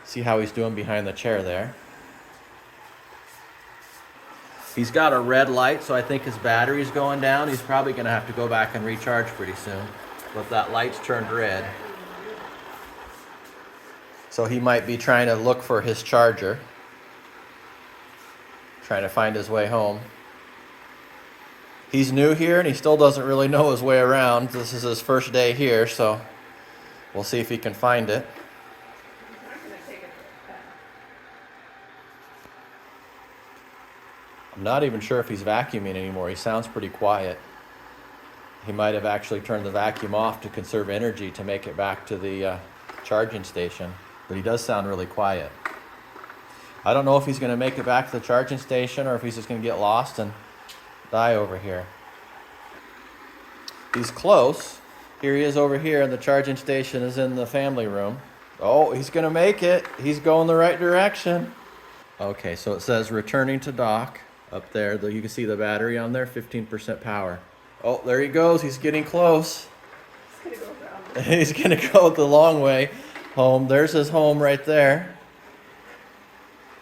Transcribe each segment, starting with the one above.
See how he's doing behind the chair there. He's got a red light, so I think his battery's going down. He's probably gonna have to go back and recharge pretty soon. But that light's turned red. So he might be trying to look for his charger. Trying to find his way home. He's new here and he still doesn't really know his way around. This is his first day here, so we'll see if he can find it. I'm not even sure if he's vacuuming anymore. He sounds pretty quiet. He might have actually turned the vacuum off to conserve energy to make it back to the charging station. But he does sound really quiet. I don't know if he's going to make it back to the charging station or if he's just going to get lost and die over here. He's close. Here he is over here, and the charging station is in the family room. Oh, he's going to make it. He's going the right direction. Okay, so it says returning to dock. Up there, you can see the battery on there, 15% power. Oh, there he goes. He's getting close. He's gonna go the long way home. There's his home right there.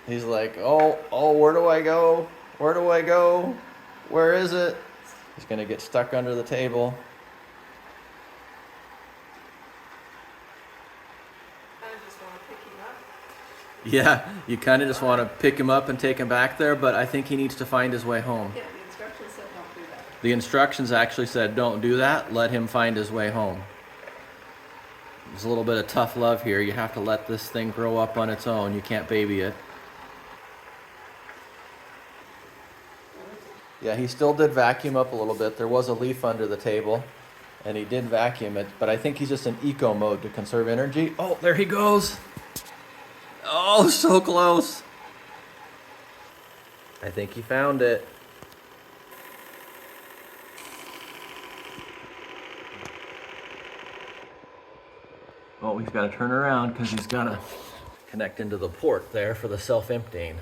He's like, oh, where do I go? Where do I go? Where is it? He's gonna get stuck under the table. Yeah, you kind of just want to pick him up and take him back there, but I think he needs to find his way home. Yeah, the instructions said don't do that. The instructions actually said don't do that, let him find his way home. There's a little bit of tough love here. You have to let this thing grow up on its own. You can't baby it. Yeah, he still did vacuum up a little bit. There was a leaf under the table, and he did vacuum it, but I think he's just in eco mode to conserve energy. Oh, there he goes. Oh, so close. I think he found it. Oh, he's got to turn around because he's got to connect into the port there for the self-emptying.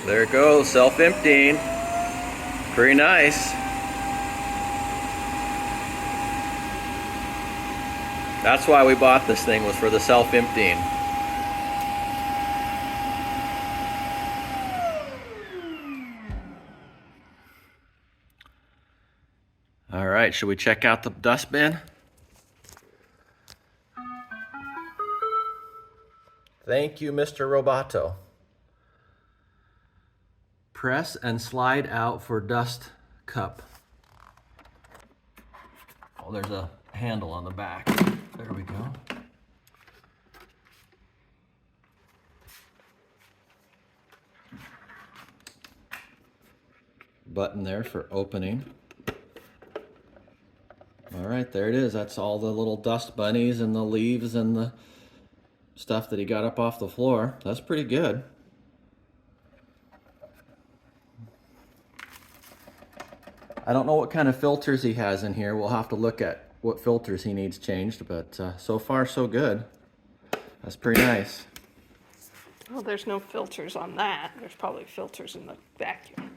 There it goes, self-emptying. Pretty nice. That's why we bought this thing, was for the self-emptying. All right, should we check out the dustbin? Thank you, Mr. Roboto. Press and slide out for dust cup. Oh, there's a handle on the back. There we go. Button there for opening. All right, there it is. That's all the little dust bunnies and the leaves and the stuff that he got up off the floor. That's pretty good. I don't know what kind of filters he has in here. We'll have to look at what filters he needs changed, but so far so good. That's pretty nice. Well, there's no filters on that. There's probably filters in the vacuum.